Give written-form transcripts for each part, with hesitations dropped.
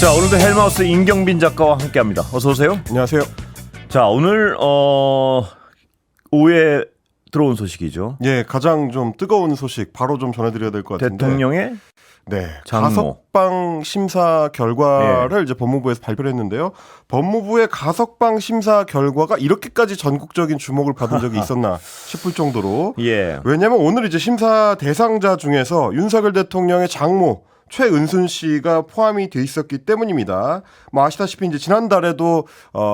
자, 오늘도 헬마우스 임경빈 작가와 함께합니다. 어서 오세요. 안녕하세요. 자, 오늘 오후에 들어온 소식이죠. 예, 가장 좀 뜨거운 소식 바로 좀 전해드려야 될 것 같은데. 대통령의 네, 장모. 가석방 심사 결과를 이제 법무부에서 발표를 했는데요. 법무부의 가석방 심사 결과가 이렇게까지 전국적인 주목을 받은 적이 있었나 싶을 정도로. 예. 왜냐하면 오늘 이제 심사 대상자 중에서 윤석열 대통령의 장모 최은순 씨가 포함이 돼 있었기 때문입니다. 뭐 아시다시피 이제 지난달에도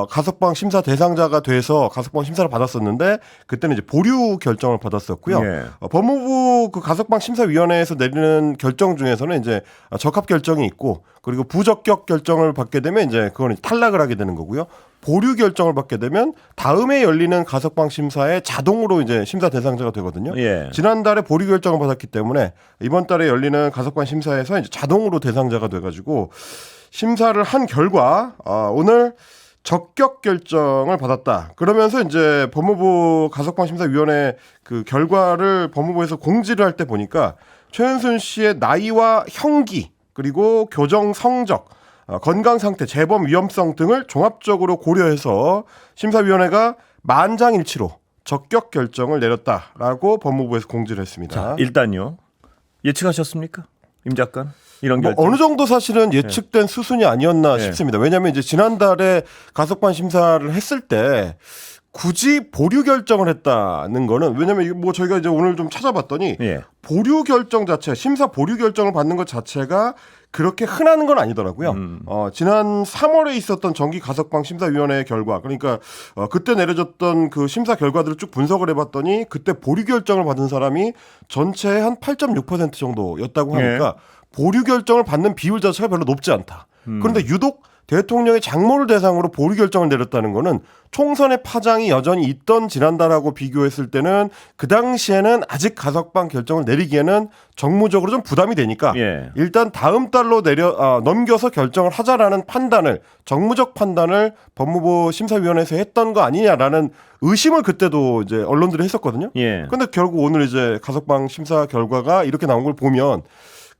가석방 심사 대상자가 돼서 가석방 심사를 받았었는데 그때는 이제 보류 결정을 받았었고요. 예. 법무부 그 가석방 심사위원회에서 내리는 결정 중에서는 이제 적합 결정이 있고 그리고 부적격 결정을 받게 되면 이제 그건 탈락을 하게 되는 거고요. 보류 결정을 받게 되면 다음에 열리는 가석방 심사에 자동으로 이제 심사 대상자가 되거든요. 예. 지난달에 보류 결정을 받았기 때문에 이번 달에 열리는 가석방 심사에서 이제 자동으로 대상자가 돼가지고 심사를 한 결과 오늘 적격 결정을 받았다. 그러면서 이제 법무부 가석방 심사위원회 그 결과를 법무부에서 공지를 할 때 보니까 최은순 씨의 나이와 형기 그리고 교정 성적 건강 상태, 재범 위험성 등을 종합적으로 고려해서 심사위원회가 만장일치로 적격 결정을 내렸다라고 법무부에서 공지를 했습니다. 자, 일단요. 예측하셨습니까? 임 작가는? 이런 결정. 어느 정도 사실은 예측된 수순이 아니었나 싶습니다. 왜냐하면 이제 지난달에 가석방 심사를 했을 때 굳이 보류 결정을 했다는 거는 왜냐하면 뭐 저희가 이제 오늘 좀 찾아봤더니 보류 결정 자체, 심사 보류 결정을 받는 것 자체가 그렇게 흔한 건 아니더라고요. 지난 3월에 있었던 정기 가석방 심사위원회 결과, 그러니까 그때 내려졌던 그 심사 결과들을 쭉 분석을 해봤더니 그때 보류 결정을 받은 사람이 전체의 한 8.6% 정도였다고 하니까 보류 결정을 받는 비율 자체가 별로 높지 않다. 그런데 유독 대통령의 장모를 대상으로 보류 결정을 내렸다는 거는 총선의 파장이 여전히 있던 지난달하고 비교했을 때는 그 당시에는 아직 가석방 결정을 내리기에는 정무적으로 좀 부담이 되니까 일단 다음 달로 넘겨서 결정을 하자라는 판단을 정무적 판단을 법무부 심사위원회에서 했던 거 아니냐라는 의심을 그때도 이제 언론들이 했었거든요. 그런데 결국 오늘 이제 가석방 심사 결과가 이렇게 나온 걸 보면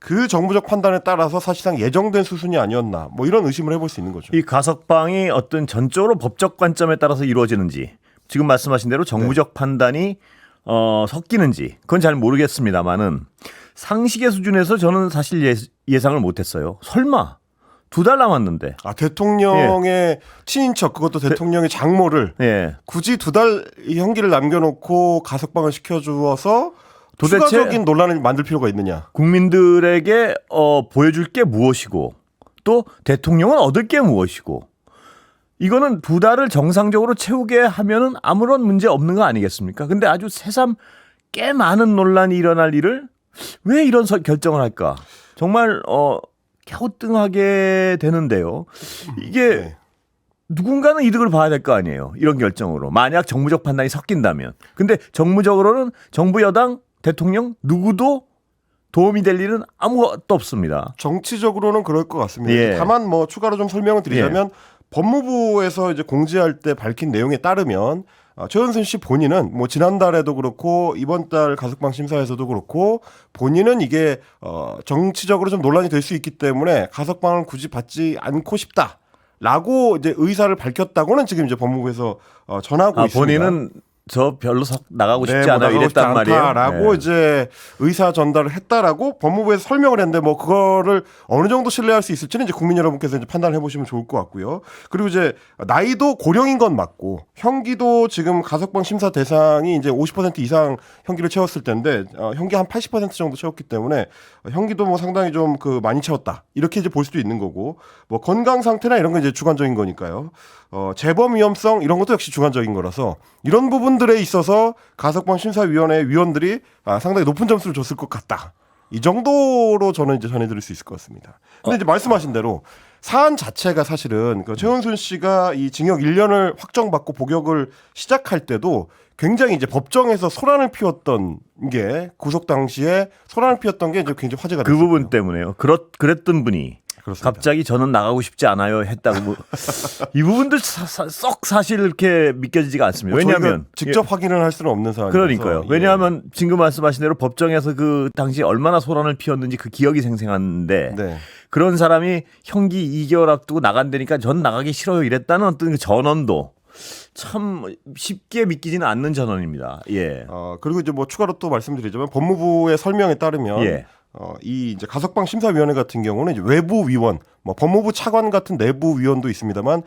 그 정부적 판단에 따라서 사실상 예정된 수순이 아니었나 뭐 이런 의심을 해볼 수 있는 거죠. 이 가석방이 어떤 전적으로 법적 관점에 따라서 이루어지는지 지금 말씀하신 대로 정무적 판단이 섞이는지 그건 잘 모르겠습니다만은 상식의 수준에서 저는 사실 예상을 못했어요. 설마 2달 남았는데. 대통령의 친인척 그것도 대통령의 장모를 굳이 2달 형기를 남겨놓고 가석방을 시켜주어서 도대체 추가적인 논란을 만들 필요가 있느냐. 국민들에게 보여줄 게 무엇이고 또 대통령은 얻을 게 무엇이고 이거는 2달을 정상적으로 채우게 하면은 아무런 문제 없는 거 아니겠습니까? 근데 아주 새삼 꽤 많은 논란이 일어날 일을 왜 이런 결정을 할까? 정말 갸우뚱하게 되는데요. 이게 누군가는 이득을 봐야 될 거 아니에요. 이런 결정으로. 만약 정무적 판단이 섞인다면. 근데 정무적으로는 정부 여당 대통령 누구도 도움이 될 일은 아무것도 없습니다. 정치적으로는 그럴 것 같습니다. 다만 뭐 추가로 좀 설명을 드리자면 법무부에서 이제 공지할 때 밝힌 내용에 따르면 최은순 씨 본인은 뭐 지난달에도 그렇고 이번 달 가석방 심사에서도 그렇고 본인은 이게 정치적으로 좀 논란이 될 수 있기 때문에 가석방을 굳이 받지 않고 싶다라고 이제 의사를 밝혔다고는 지금 이제 법무부에서 전하고 있습니다. 본인은 저 별로 나가고 싶지 않아요. 이랬단 말이에요. 라고 이제 의사 전달을 했다라고 법무부에서 설명을 했는데 뭐 그거를 어느 정도 신뢰할 수 있을지는 이제 국민 여러분께서 이제 판단해 보시면 좋을 것 같고요. 그리고 이제 나이도 고령인 건 맞고 형기도 지금 가석방 심사 대상이 이제 50% 이상 형기를 채웠을 텐데 형기 한 80% 정도 채웠기 때문에 형기도 뭐 상당히 좀 그 많이 채웠다. 이렇게 이제 볼 수도 있는 거고 뭐 건강 상태나 이런 건 이제 주관적인 거니까요. 재범 위험성 이런 것도 역시 주관적인 거라서 이런 부분들에 있어서 가석방 심사위원회 위원들이 상당히 높은 점수를 줬을 것 같다. 이 정도로 저는 이제 전해드릴 수 있을 것 같습니다. 근데 이제 말씀하신 대로 사안 자체가 사실은 그 최은순 씨가 이 징역 1년을 확정받고 복역을 시작할 때도 굉장히 이제 법정에서 소란을 피웠던 게 구속 당시에 소란을 피웠던 게 이제 굉장히 화제가 됐어요. 그 부분 때문에요. 그랬던 분이 그렇습니다. 갑자기 저는 나가고 싶지 않아요 했다고 뭐. 이 부분도 썩 사실 이렇게 믿겨지지가 않습니다. 뭐 저희가 왜냐하면 직접 확인을 할 수는 없는 상황이라서. 그러니까요. 왜냐하면 지금 말씀하신 대로 법정에서 그 당시 얼마나 소란을 피웠는지 그 기억이 생생한데 네. 그런 사람이 형기 2개월 앞두고 나간다니까 전 나가기 싫어요 이랬다는 어떤 그 전언도 참 쉽게 믿기지는 않는 전언입니다. 예. 그리고 이제 뭐 추가로 또 말씀드리자면 법무부의 설명에 따르면 예. 이 이제 가석방 심사위원회 같은 경우는 이제 외부 위원, 뭐 법무부 차관 같은 내부 위원도 있습니다만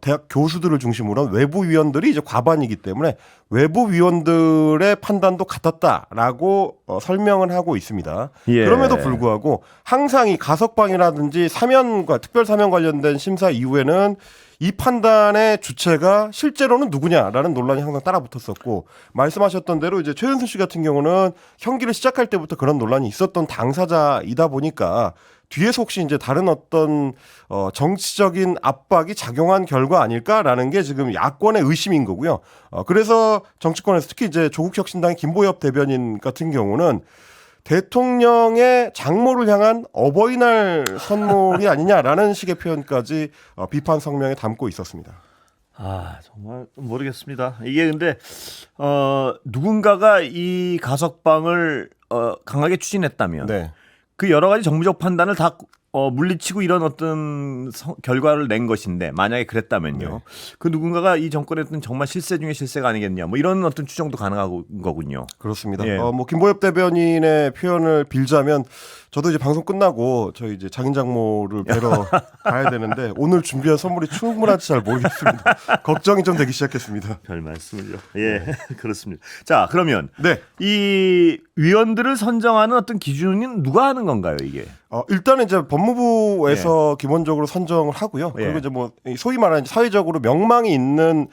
대학 교수들을 중심으로 한 외부 위원들이 이제 과반이기 때문에 외부 위원들의 판단도 같았다라고 설명을 하고 있습니다. 예. 그럼에도 불구하고 항상 이 가석방이라든지 사면과 특별 사면 관련된 심사 이후에는 이 판단의 주체가 실제로는 누구냐라는 논란이 항상 따라붙었었고 말씀하셨던 대로 이제 최은순 씨 같은 경우는 형기를 시작할 때부터 그런 논란이 있었던 당사자이다 보니까 뒤에서 혹시 이제 다른 어떤 정치적인 압박이 작용한 결과 아닐까라는 게 지금 야권의 의심인 거고요. 그래서 정치권에서 특히 이제 조국혁신당의 김보엽 대변인 같은 경우는 대통령의 장모를 향한 어버이날 선물이 아니냐라는 식의 표현까지 비판 성명에 담고 있었습니다. 정말 모르겠습니다. 이게 근데 누군가가 이 가석방을 강하게 추진했다면 네. 그 여러 가지 정부적 판단을 다 물리치고 이런 어떤 결과를 낸 것인데 만약에 그랬다면요. 네. 그 누군가가 이 정권의 어떤 정말 실세 중에 실세가 아니겠냐. 뭐 이런 어떤 추정도 가능한 거군요. 그렇습니다. 예. 뭐 김보엽 대변인의 표현을 빌자면 저도 이제 방송 끝나고 저희 이제 장인 장모를 뵈러 가야 되는데 오늘 준비한 선물이 충분할지 잘 모르겠습니다. 걱정이 좀 되기 시작했습니다. 별 말씀을요. 예, 그렇습니다. 자, 그러면 네. 이 위원들을 선정하는 어떤 기준은 누가 하는 건가요, 이게? 일단은 이제 법무부에서 기본적으로 선정을 하고요. 예. 그리고 이제 뭐 소위 말하는 사회적으로 명망이 있는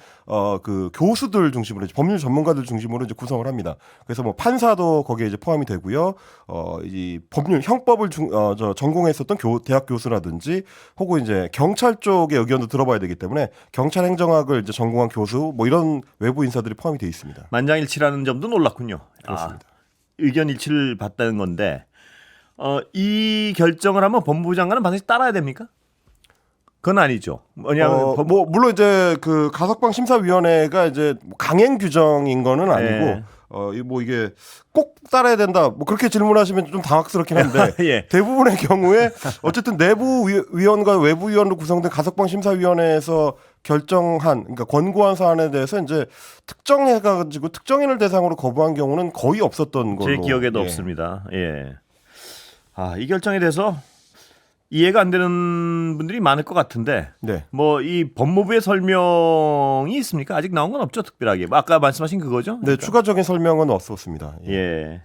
그 교수들 중심으로 이제 법률 전문가들 중심으로 이제 구성을 합니다. 그래서 뭐 판사도 거기에 이제 포함이 되고요. 이 법률 형법을 전공했었던 대학 교수라든지 혹은 이제 경찰 쪽의 의견도 들어봐야 되기 때문에 경찰 행정학을 이제 전공한 교수 뭐 이런 외부 인사들이 포함이 되어 있습니다. 만장일치라는 점도 놀랐군요. 그렇습니다. 의견 일치를 봤다는 건데 이 결정을 하면 법무부 장관은 반드시 따라야 됩니까? 그건 아니죠. 뭐냐면 뭐 물론 이제 그 가석방 심사위원회가 이제 강행 규정인 거는 아니고 예. 뭐 이게 꼭 따라야 된다. 뭐 그렇게 질문하시면 좀 당황스럽긴 한데 예. 대부분의 경우에 어쨌든 내부 위원과 외부 위원으로 구성된 가석방 심사위원회에서 결정한 그러니까 권고한 사안에 대해서 이제 특정해가지고 특정인을 대상으로 거부한 경우는 거의 없었던 걸로 제 기억에도 없습니다. 예. 이 결정에 대해서 이해가 안 되는 분들이 많을 것 같은데 네. 뭐 이 법무부의 설명이 있습니까? 아직 나온 건 없죠, 특별하게. 뭐 아까 말씀하신 그거죠? 네, 추가적인 설명은 없었습니다. 예.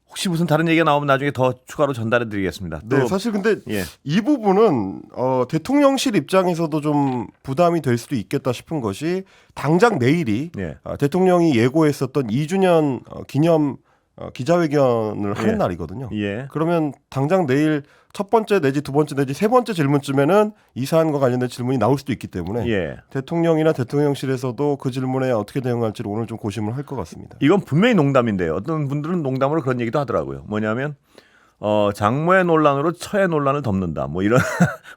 혹시 무슨 다른 얘기가 나오면 나중에 더 추가로 전달해 드리겠습니다. 네, 사실 근데 예. 이 부분은 대통령실 입장에서도 좀 부담이 될 수도 있겠다 싶은 것이 당장 내일이 예. 대통령이 예고했었던 2주년 기념 기자회견을 하는 예. 날이거든요. 예. 그러면 당장 내일 첫 번째 내지 두 번째 내지 세 번째 질문쯤에는 이 사안과 관련된 질문이 나올 수도 있기 때문에 예. 대통령이나 대통령실에서도 그 질문에 어떻게 대응할지를 오늘 좀 고심을 할 것 같습니다. 이건 분명히 농담인데요. 어떤 분들은 농담으로 그런 얘기도 하더라고요. 뭐냐면 장모의 논란으로 처의 논란을 덮는다. 뭐 이런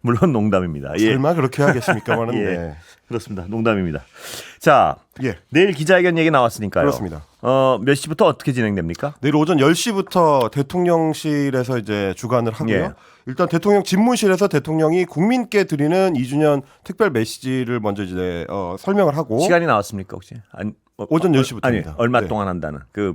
물론 농담입니다. 예. 설마 그렇게 하겠습니까만은 예. 네. 그렇습니다. 농담입니다. 자, 예. 내일 기자회견 얘기 나왔으니까요. 그렇습니다. 몇 시부터 어떻게 진행됩니까? 내일 오전 10시부터 대통령실에서 이제 주관을 하고요. 예. 일단 대통령 집무실에서 대통령이 국민께 드리는 2주년 특별 메시지를 먼저 이제 설명을 하고 시간이 나왔습니까 혹시? 오전 10시부터입니다. 아니, 얼마 네. 동안 한다는 그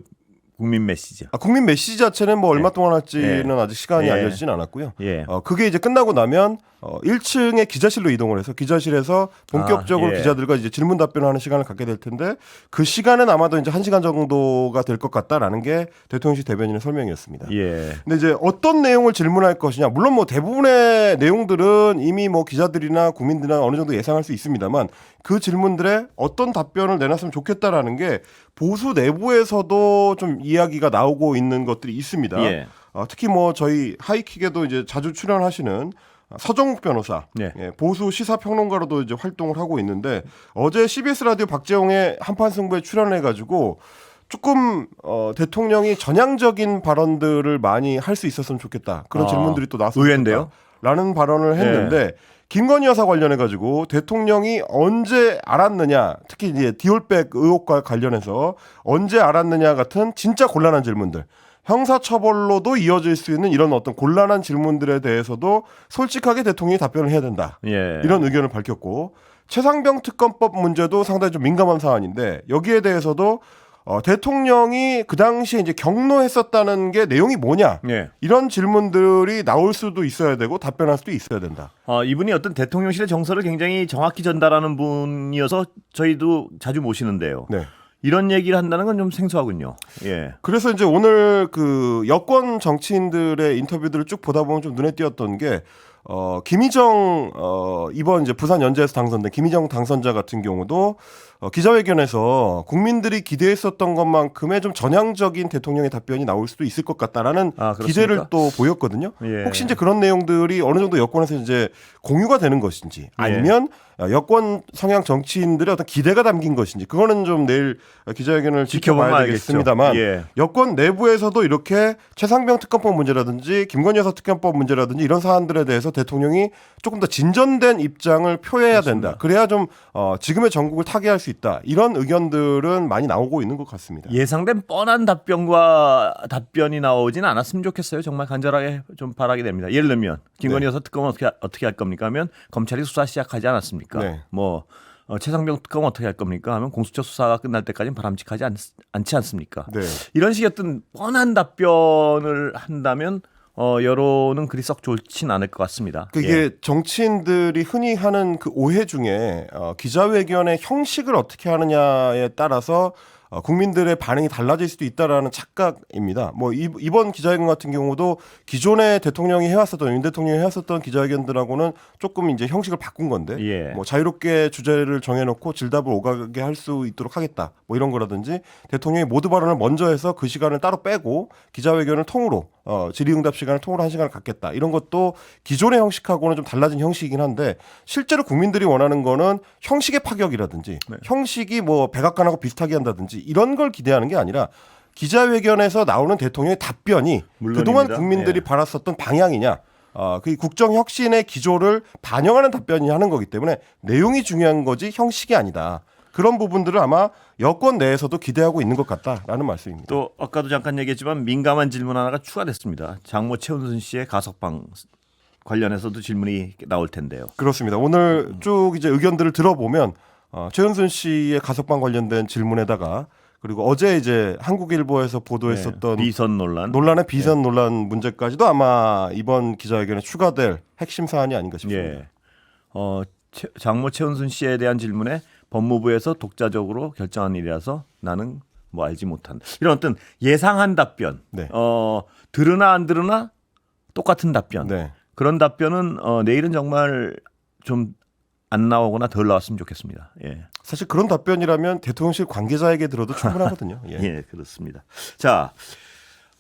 국민 메시지. 국민 메시지 자체는 뭐 얼마 동안 할지는 아직 시간이 예. 알려지진 않았고요. 예. 그게 이제 끝나고 나면 1층의 기자실로 이동을 해서 기자실에서 본격적으로 예. 기자들과 이제 질문 답변하는 시간을 갖게 될 텐데 그 시간은 아마도 이제 1시간 정도가 될 것 같다라는 게 대통령실 대변인의 설명이었습니다. 예. 근데 이제 어떤 내용을 질문할 것이냐, 물론 뭐 대부분의 내용들은 이미 뭐 기자들이나 국민들이나 어느 정도 예상할 수 있습니다만 그 질문들에 어떤 답변을 내놨으면 좋겠다라는 게 보수 내부에서도 좀 이야기가 나오고 있는 것들이 있습니다. 예. 특히 뭐 저희 하이킥에도 이제 자주 출연하시는 서정욱 변호사, 네. 보수 시사평론가로도 이제 활동을 하고 있는데 어제 CBS 라디오 박재홍의 한판 승부에 출연해가지고 조금 대통령이 전향적인 발언들을 많이 할 수 있었으면 좋겠다. 그런 질문들이 또 나왔어요. 의외인데요. 라는 발언을 했는데 김건희 여사 관련해 가지고 대통령이 언제 알았느냐, 특히 이제 디올백 의혹과 관련해서 언제 알았느냐 같은 진짜 곤란한 질문들, 형사처벌로도 이어질 수 있는 이런 어떤 곤란한 질문들에 대해서도 솔직하게 대통령이 답변을 해야 된다. 예. 이런 의견을 밝혔고, 최상병 특검법 문제도 상당히 좀 민감한 사안인데 여기에 대해서도 대통령이 그 당시에 이제 경로했었다는 게 내용이 뭐냐, 예. 이런 질문들이 나올 수도 있어야 되고 답변할 수도 있어야 된다. 이분이 어떤 대통령실의 정서를 굉장히 정확히 전달하는 분이어서 저희도 자주 모시는데요. 네. 이런 얘기를 한다는 건 좀 생소하군요. 예. 그래서 이제 오늘 그 여권 정치인들의 인터뷰들을 쭉 보다 보면 좀 눈에 띄었던 게 김희정 이번 이제 부산 연재에서 당선된 김희정 당선자 같은 경우도 기자회견에서 국민들이 기대했었던 것만큼의 좀 전향적인 대통령의 답변이 나올 수도 있을 것 같다라는 기대를 또 보였거든요. 예. 혹시 이제 그런 내용들이 어느 정도 여권에서 이제 공유가 되는 것인지 아니면 여권 성향 정치인들의 어떤 기대가 담긴 것인지, 그거는 좀 내일 기자회견을 지켜봐야 되겠습니다만 예. 여권 내부에서도 이렇게 최상병 특검법 문제라든지 김건희 여사 특검법 문제라든지 이런 사안들에 대해서 대통령이 조금 더 진전된 입장을 표해야 된다. 그래야 좀 지금의 전국을 타개할 수 있다. 이런 의견들은 많이 나오고 있는 것 같습니다. 예상된 뻔한 답변이 나오지는 않았으면 좋겠어요. 정말 간절하게 좀 바라게 됩니다. 예를 들면 김건희 여사 특검은 어떻게 할 겁니까 하면 검찰이 수사 시작하지 않았습니까? 네. 뭐 최상병 특검은 어떻게 할 겁니까 하면 공수처 수사가 끝날 때까지는 바람직하지 않지 않습니까? 네. 이런 식의 어떤 뻔한 답변을 한다면 여론은 그리 썩 좋진 않을 것 같습니다. 그게 정치인들이 흔히 하는 그 오해 중에 기자회견의 형식을 어떻게 하느냐에 따라서 국민들의 반응이 달라질 수도 있다라는 착각입니다. 뭐 이번 기자회견 같은 경우도 기존의 대통령이 해왔었던 윤 대통령이 해왔었던 기자회견들하고는 조금 이제 형식을 바꾼 건데, 예. 뭐 자유롭게 주제를 정해놓고 질답을 오가게 할 수 있도록 하겠다, 뭐 이런 거라든지 대통령이 모두 발언을 먼저 해서 그 시간을 따로 빼고 기자회견을 통으로 질의응답 시간을 통으로 한 시간을 갖겠다, 이런 것도 기존의 형식하고는 좀 달라진 형식이긴 한데 실제로 국민들이 원하는 거는 형식의 파격이라든지 형식이 뭐 백악관하고 비슷하게 한다든지 이런 걸 기대하는 게 아니라 기자회견에서 나오는 대통령의 답변이 물론입니다. 그동안 국민들이 바랐었던 방향이냐, 그 국정혁신의 기조를 반영하는 답변이 하는 거기 때문에 내용이 중요한 거지 형식이 아니다. 그런 부분들을 아마 여권 내에서도 기대하고 있는 것 같다라는 말씀입니다. 또 아까도 잠깐 얘기했지만 민감한 질문 하나가 추가됐습니다. 장모 최은순 씨의 가석방 관련해서도 질문이 나올 텐데요. 그렇습니다. 오늘 쭉 이제 의견들을 들어보면 최은순 씨의 가석방 관련된 질문에다가 그리고 어제 이제 한국일보에서 보도했었던 비선 논란, 논란의 비선 논란 문제까지도 아마 이번 기자회견에 추가될 핵심 사안이 아닌가 싶습니다. 예. 장모 최은순 씨에 대한 질문에 법무부에서 독자적으로 결정한 일이라서 나는 뭐 알지 못한다. 이런 어떤 예상한 답변, 네. 들으나 안 들으나 똑같은 답변. 네. 그런 답변은 내일은 정말 좀 안 나오거나 덜 나왔으면 좋겠습니다. 예. 사실 그런 답변이라면 대통령실 관계자에게 들어도 충분하거든요. 예. 예, 그렇습니다. 자,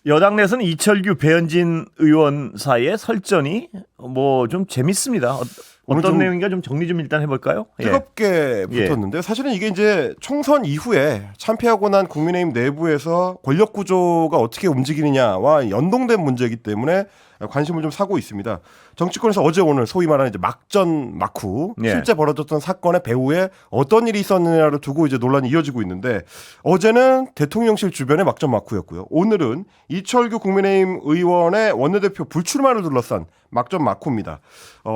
여당 내에서는 이철규, 배현진 의원 사이의 설전이 뭐 좀 재밌습니다. 어떤 내용인가 좀 정리 좀 일단 해볼까요? 뜨겁게 붙었는데 사실은 이게 이제 총선 이후에 참패하고 난 국민의힘 내부에서 권력 구조가 어떻게 움직이느냐와 연동된 문제이기 때문에 관심을 좀 사고 있습니다. 정치권에서 어제 오늘 소위 말하는 이제 막전 막후 실제 벌어졌던 사건의 배후에 어떤 일이 있었느냐를 두고 이제 논란이 이어지고 있는데 어제는 대통령실 주변의 막전 막후였고요. 오늘은 이철규 국민의힘 의원의 원내대표 불출마를 둘러싼 막전 막후입니다.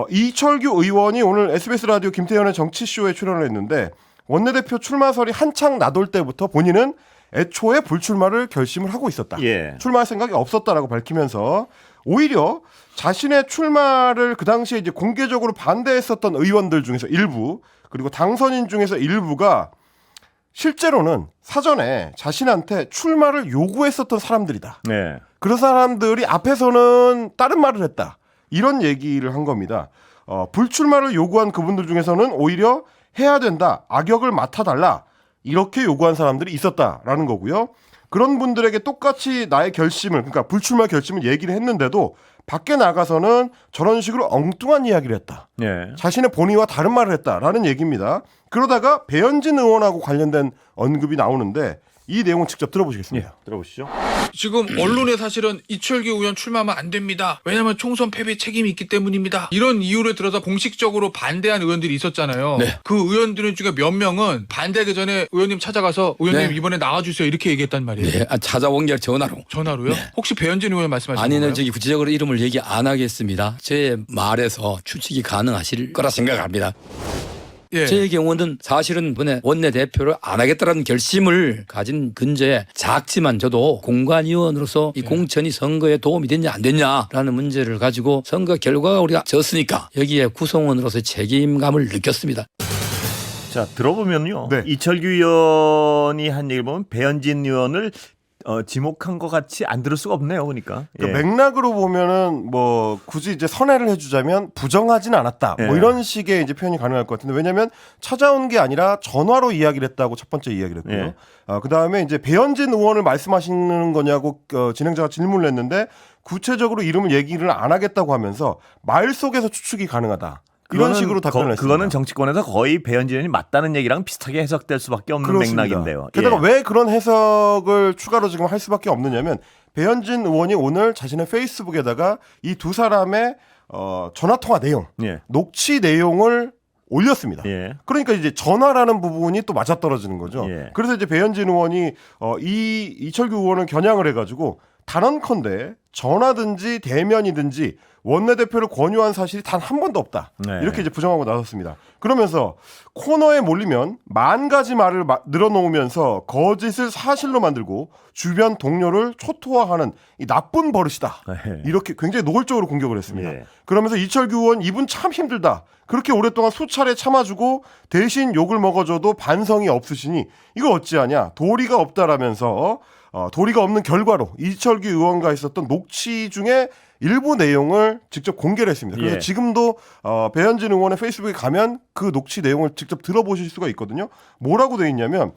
이철규 의원이 오늘 SBS 라디오 김태현의 정치쇼에 출연을 했는데 원내대표 출마설이 한창 나돌 때부터 본인은 애초에 불출마를 결심을 하고 있었다. 출마할 생각이 없었다라고 밝히면서 오히려 자신의 출마를 그 당시에 이제 공개적으로 반대했었던 의원들 중에서 일부, 그리고 당선인 중에서 일부가 실제로는 사전에 자신한테 출마를 요구했었던 사람들이다. 그런 사람들이 앞에서는 다른 말을 했다. 이런 얘기를 한 겁니다. 불출마를 요구한 그분들 중에서는 오히려 해야 된다, 악역을 맡아달라, 이렇게 요구한 사람들이 있었다라는 거고요. 그런 분들에게 똑같이 나의 결심을, 그러니까 불출마 결심을 얘기를 했는데도 밖에 나가서는 저런 식으로 엉뚱한 이야기를 했다. 자신의 본의와 다른 말을 했다라는 얘기입니다. 그러다가 배현진 의원하고 관련된 언급이 나오는데 이 내용은 직접 들어보시겠습니다. 들어보시죠. 지금 언론에 사실은 이철규 의원 출마하면 안 됩니다. 왜냐하면 총선 패배 책임이 있기 때문입니다. 이런 이유를 들어서 공식적으로 반대한 의원들이 있었잖아요. 네. 그 의원들 중에 몇 명은 반대하기 전에 의원님 찾아가서 의원님 네. 이번에 나와주세요 이렇게 얘기했단 말이에요. 네, 찾아온 게 전화로. 전화로요? 혹시 배현진 의원 말씀하시는 아니는 건가요? 저기 구체적으로 이름을 얘기 안 하겠습니다. 제 말에서 추측이 가능하실 거라 생각합니다. 예. 제 경우는 사실은 이번에 원내대표를 안 하겠다라는 결심을 가진 근저에 작지만 저도 공관위원으로서 이 공천이 선거에 도움이 됐냐 안 됐냐라는 문제를 가지고 선거 결과가 우리가 졌으니까 여기에 구성원으로서의 책임감을 느꼈습니다. 자, 들어보면요. 네. 이철규 의원이 한 얘기를 보면 배현진 의원을 지목한 것 같이 안 들을 수가 없네요. 보니까. 그 맥락으로 보면은 뭐 굳이 이제 선회를 해주자면 부정하진 않았다. 뭐 이런 식의 이제 표현이 가능할 것 같은데 왜냐하면 찾아온 게 아니라 전화로 이야기를 했다고 첫 번째 이야기를 했고요. 그 다음에 이제 배현진 의원을 말씀하시는 거냐고 진행자가 질문을 했는데 구체적으로 이름을 얘기를 안 하겠다고 하면서 말 속에서 추측이 가능하다. 이런 식으로 답변을 했습니다. 그거는 정치권에서 거의 배현진 의원이 맞다는 얘기랑 비슷하게 해석될 수밖에 없는 그렇습니다. 맥락인데요. 게다가 예. 왜 그런 해석을 추가로 지금 할 수밖에 없느냐면 배현진 의원이 오늘 자신의 페이스북에다가 이 두 사람의 전화통화 내용, 예. 녹취 내용을 올렸습니다. 예. 그러니까 이제 전화라는 부분이 또 맞아떨어지는 거죠. 예. 그래서 이제 배현진 의원이 이철규 의원을 겨냥을 해가지고 단언컨대 전화든지 대면이든지 원내대표를 권유한 사실이 단 한 번도 없다. 네. 이렇게 이제 부정하고 나섰습니다. 그러면서 코너에 몰리면 만 가지 말을 늘어놓으면서 거짓을 사실로 만들고 주변 동료를 초토화하는 이 나쁜 버릇이다. 네. 이렇게 굉장히 노골적으로 공격을 했습니다. 예. 그러면서 이철규 의원 이분 참 힘들다. 그렇게 오랫동안 수차례 참아주고 대신 욕을 먹어줘도 반성이 없으시니 이거 어찌하냐. 도리가 없다라면서 도리가 없는 결과로 이철규 의원과 있었던 녹취 중에 일부 내용을 직접 공개를 했습니다. 그래서 예. 지금도 배현진 의원의 페이스북에 가면 그 녹취 내용을 직접 들어보실 수가 있거든요. 뭐라고 되어 있냐면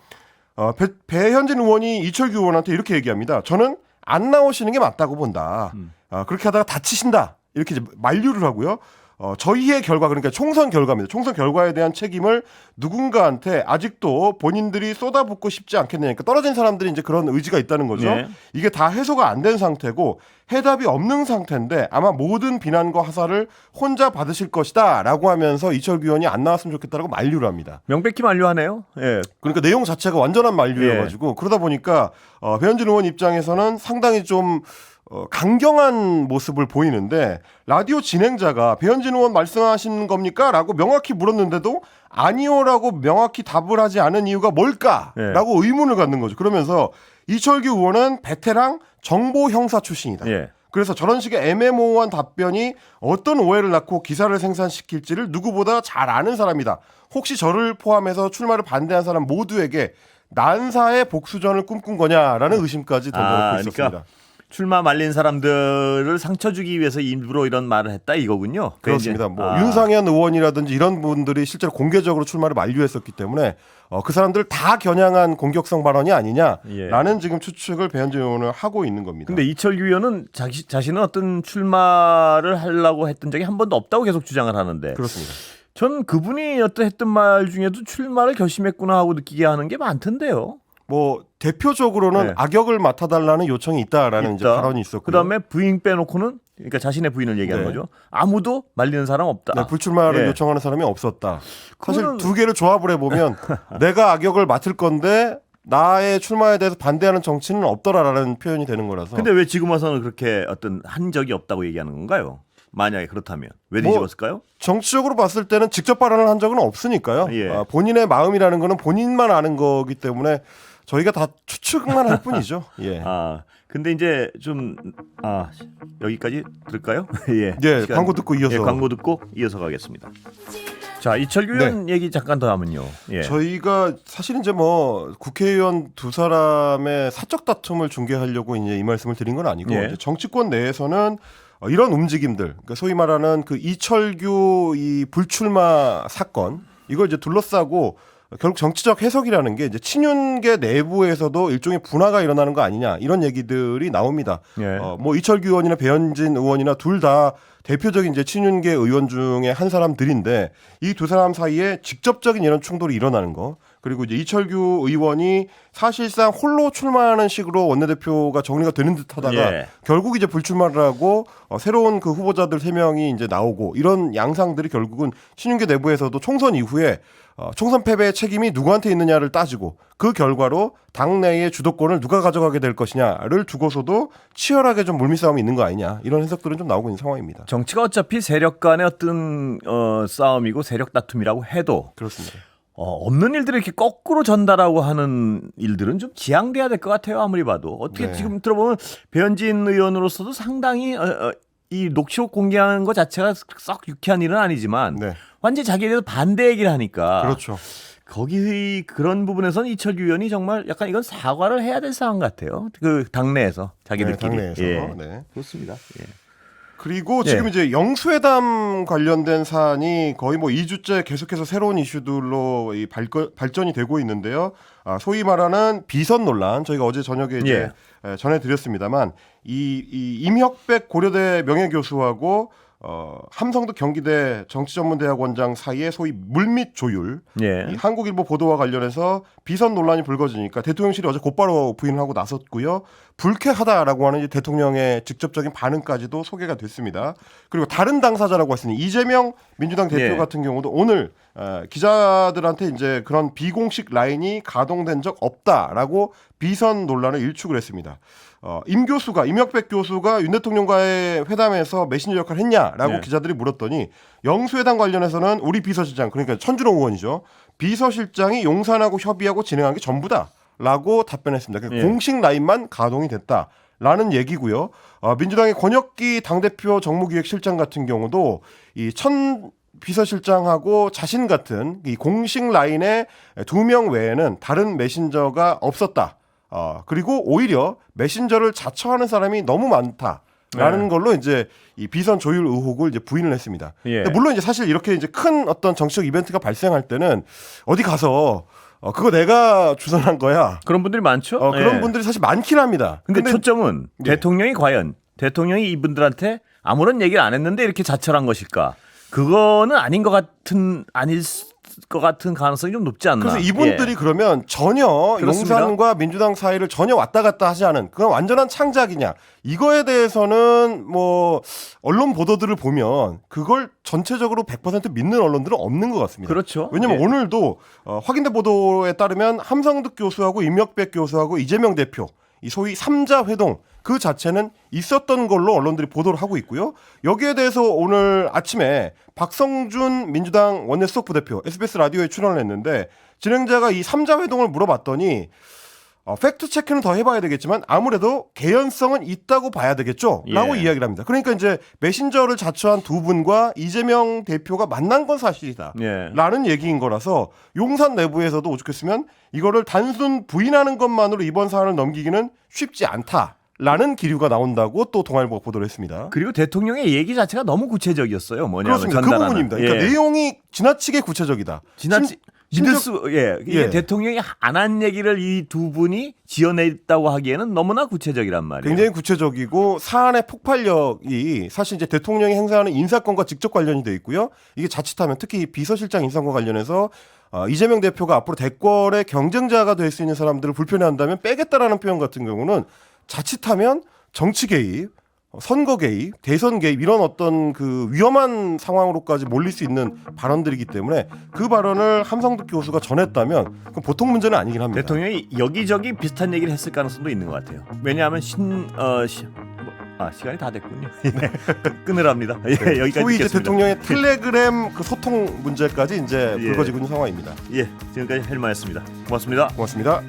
배현진 의원이 이철규 의원한테 이렇게 얘기합니다. 저는 안 나오시는 게 맞다고 본다. 그렇게 하다가 다치신다. 이렇게 이제 만류를 하고요. 저희의 결과 그러니까 총선 결과입니다. 총선 결과에 대한 책임을 누군가한테 아직도 본인들이 쏟아붓고 싶지 않겠느니까 떨어진 사람들이 이제 그런 의지가 있다는 거죠. 네. 이게 다 해소가 안 된 상태고 해답이 없는 상태인데 아마 모든 비난과 하사를 혼자 받으실 것이다라고 하면서 이철규 의원이 안 나왔으면 좋겠다라고 만류를 합니다. 명백히 만류하네요. 예. 그러니까 내용 자체가 완전한 만류여가지고 그러다 보니까 배현진 의원 입장에서는 상당히 좀 강경한 모습을 보이는데 라디오 진행자가 배현진 의원 말씀하신 겁니까? 라고 명확히 물었는데도 아니요라고 명확히 답을 하지 않은 이유가 뭘까라고 의문을 갖는 거죠. 그러면서 이철규 의원은 베테랑 정보 형사 출신이다. 예. 그래서 저런 식의 애매모호한 답변이 어떤 오해를 낳고 기사를 생산시킬지를 누구보다 잘 아는 사람이다. 혹시 저를 포함해서 출마를 반대한 사람 모두에게 난사의 복수전을 꿈꾼 거냐라는 의심까지 던져놓고 있었습니다. 그러니까 출마 말린 사람들을 상처 주기 위해서 일부러 이런 말을 했다 이거군요. 그렇습니다. 뭐 윤상현 의원이라든지 이런 분들이 실제로 공개적으로 출마를 만류했었기 때문에 그 사람들 다 겨냥한 공격성 발언이 아니냐라는 지금 추측을 배현진 의원은 하고 있는 겁니다. 근데 이철규 의원은 자신은 어떤 출마를 하려고 했던 적이 한 번도 없다고 계속 주장을 하는데 그렇습니다. 전 그분이 어떤 했던 말 중에도 출마를 결심했구나 하고 느끼게 하는 게 많던데요. 뭐 대표적으로는 네. 악역을 맡아달라는 요청이 있다라는 이제 발언이 있었고요. 그다음에 부인 빼놓고는 그러니까 자신의 부인을 얘기하는 네. 거죠. 아무도 말리는 사람 없다. 네, 불출마를 예. 요청하는 사람이 없었다. 사실 그거는- 두 개를 조합을 해보면 내가 악역을 맡을 건데 나의 출마에 대해서 반대하는 정치는 없더라라는 표현이 되는 거라서. 근데 왜 지금 와서는 그렇게 어떤 한 적이 없다고 얘기하는 건가요? 만약에 그렇다면 왜 뭐- 뒤집었을까요? 정치적으로 봤을 때는 직접 발언을 한 적은 없으니까요. 예. 본인의 마음이라는 거는 본인만 아는 거기 때문에 저희가 다 추측만 할 뿐이죠. 예. 근데 이제 좀 여기까지 들을까요? 예. 예, 시간- 광고 듣고 이어서. 예, 광고 듣고 이어서 가겠습니다. 자, 이철규 의원 얘기 잠깐 더 하면요. 예. 저희가 사실 이제 뭐 국회의원 두 사람의 사적 다툼을 중계하려고 이제 이 말씀을 드린 건 아니고 예. 이제 정치권 내에서는 이런 움직임들, 그러니까 소위 말하는 그 이철규 이 불출마 사건 이걸 이제 둘러싸고 결국 정치적 해석이라는 게 이제 친윤계 내부에서도 일종의 분화가 일어나는 거 아니냐 이런 얘기들이 나옵니다. 예. 뭐 이철규 의원이나 배현진 의원이나 둘 다 대표적인 이제 친윤계 의원 중에 한 사람들인데 이 두 사람 사이에 직접적인 이런 충돌이 일어나는 거 그리고 이제 이철규 의원이 사실상 홀로 출마하는 식으로 원내대표가 정리가 되는 듯하다가 예. 결국 이제 불출마를 하고 새로운 그 후보자들 3명이 이제 나오고 이런 양상들이 결국은 신윤계 내부에서도 총선 이후에 총선 패배의 책임이 누구한테 있느냐를 따지고 그 결과로 당내의 주도권을 누가 가져가게 될 것이냐를 두고서도 치열하게 좀 물밑싸움이 있는 거 아니냐 이런 해석들은 좀 나오고 있는 상황입니다. 정치가 어차피 세력 간의 어떤 싸움이고 세력 다툼이라고 해도 그렇습니다. 없는 일들을 이렇게 거꾸로 전달하고 하는 일들은 좀 지양돼야 될 것 같아요. 아무리 봐도. 어떻게 네. 지금 들어보면 배현진 의원으로서도 상당히 이 녹취록 공개하는 것 자체가 썩 유쾌한 일은 아니지만 네. 완전히 자기에 대해서 반대 얘기를 하니까 그렇죠. 거기 그런 부분에서는 이철규 의원이 정말 약간 이건 사과를 해야 될 상황 같아요. 그 당내에서 자기들끼리. 네, 당내에서. 예. 네. 그렇습니다. 예. 그리고 지금 이제 영수회담 관련된 사안이 거의 뭐 2주째 계속해서 새로운 이슈들로 이 발전이 되고 있는데요. 소위 말하는 비선 논란 저희가 어제 저녁에 이제 전해드렸습니다만 이 임혁백 고려대 명예교수하고 함성득 경기대 정치전문대학원장 사이의 소위 물밑 조율, 예. 이 한국일보 보도와 관련해서 비선 논란이 불거지니까 대통령실이 어제 곧바로 부인하고 나섰고요. 불쾌하다라고 하는 이제 대통령의 직접적인 반응까지도 소개가 됐습니다. 그리고 다른 당사자라고 했으니 이재명 민주당 대표 예. 같은 경우도 오늘 기자들한테 이제 그런 비공식 라인이 가동된 적 없다라고 비선 논란을 일축을 했습니다. 임혁백 교수가 윤 대통령과의 회담에서 메신저 역할을 했냐라고 네. 기자들이 물었더니 영수회담 관련해서는 우리 비서실장 그러니까 천준홍 의원이죠. 비서실장이 용산하고 협의하고 진행한 게 전부다라고 답변했습니다. 그러니까 네. 공식 라인만 가동이 됐다라는 얘기고요. 민주당의 권혁기 당대표 정무기획실장 같은 경우도 이 비서실장하고 자신 같은 이 공식 라인의 2명 외에는 다른 메신저가 없었다. 그리고 오히려 메신저를 자처하는 사람이 너무 많다라는 걸로 이제 이 비선 조율 의혹을 이제 부인을 했습니다. 예. 근데 물론 이제 사실 이렇게 이제 큰 어떤 정치적 이벤트가 발생할 때는 어디 가서 그거 내가 주선한 거야. 그런 분들이 많죠. 그런 예. 분들이 사실 많긴 합니다. 근데 초점은 예. 대통령이 과연 대통령이 이분들한테 아무런 얘기를 안 했는데 이렇게 자철한 것일까? 그거는 아닌 것 같은 아닐 것 같은 가능성이 좀 높지 않나. 그래서 이분들이 예. 그러면 전혀 그렇습니다. 용산과 민주당 사이를 전혀 왔다 갔다 하지 않은 그런 완전한 창작이냐 이거에 대해서는 뭐 언론 보도들을 보면 그걸 전체적으로 100% 믿는 언론들은 없는 것 같습니다. 그렇죠. 왜냐하면 예. 오늘도 확인된 보도에 따르면 함성득 교수하고 임혁백 교수하고 이재명 대표 이 소위 3자 회동 그 자체는 있었던 걸로 언론들이 보도를 하고 있고요. 여기에 대해서 오늘 아침에 박성준 민주당 원내수석 부대표 SBS 라디오에 출연을 했는데 진행자가 이 3자 회동을 물어봤더니 팩트 체크는 더 해봐야 되겠지만 아무래도 개연성은 있다고 봐야 되겠죠? 라고 예. 이야기를 합니다. 그러니까 이제 메신저를 자처한 두 분과 이재명 대표가 만난 건 사실이다. 예. 라는 얘기인 거라서 용산 내부에서도 오죽했으면 이거를 단순 부인하는 것만으로 이번 사안을 넘기기는 쉽지 않다라는 기류가 나온다고 또 동아일보가 보도를 했습니다. 그리고 대통령의 얘기 자체가 너무 구체적이었어요. 뭐냐면 그렇습니다. 그 전달하는. 부분입니다. 그러니까 예. 내용이 지나치게 구체적이다. 믿을 수, 이게 예. 대통령이 안 한 얘기를 이 두 분이 지어냈다고 하기에는 너무나 구체적이란 말이에요. 굉장히 구체적이고 사안의 폭발력이 사실 이제 대통령이 행사하는 인사권과 직접 관련이 돼 있고요. 이게 자칫하면 특히 비서실장 인사과 관련해서 이재명 대표가 앞으로 대권의 경쟁자가 될 수 있는 사람들을 불편해한다면 빼겠다라는 표현 같은 경우는 자칫하면 정치 개입, 선거 개입, 대선 개입 이런 어떤 그 위험한 상황으로까지 몰릴 수 있는 발언들이기 때문에 그 발언을 함성득 교수가 전했다면 그건 보통 문제는 아니긴 합니다. 대통령이 여기저기 비슷한 얘기를 했을 가능성도 있는 것 같아요. 왜냐하면 시간이 다 됐군요. 끊으랍니다. 예, 여기까지 소위 이제 듣겠습니다. 대통령의 텔레그램 그 소통 문제까지 이제 예. 불거지고 있는 상황입니다. 예, 지금까지 헬마였습니다. 고맙습니다. 고맙습니다.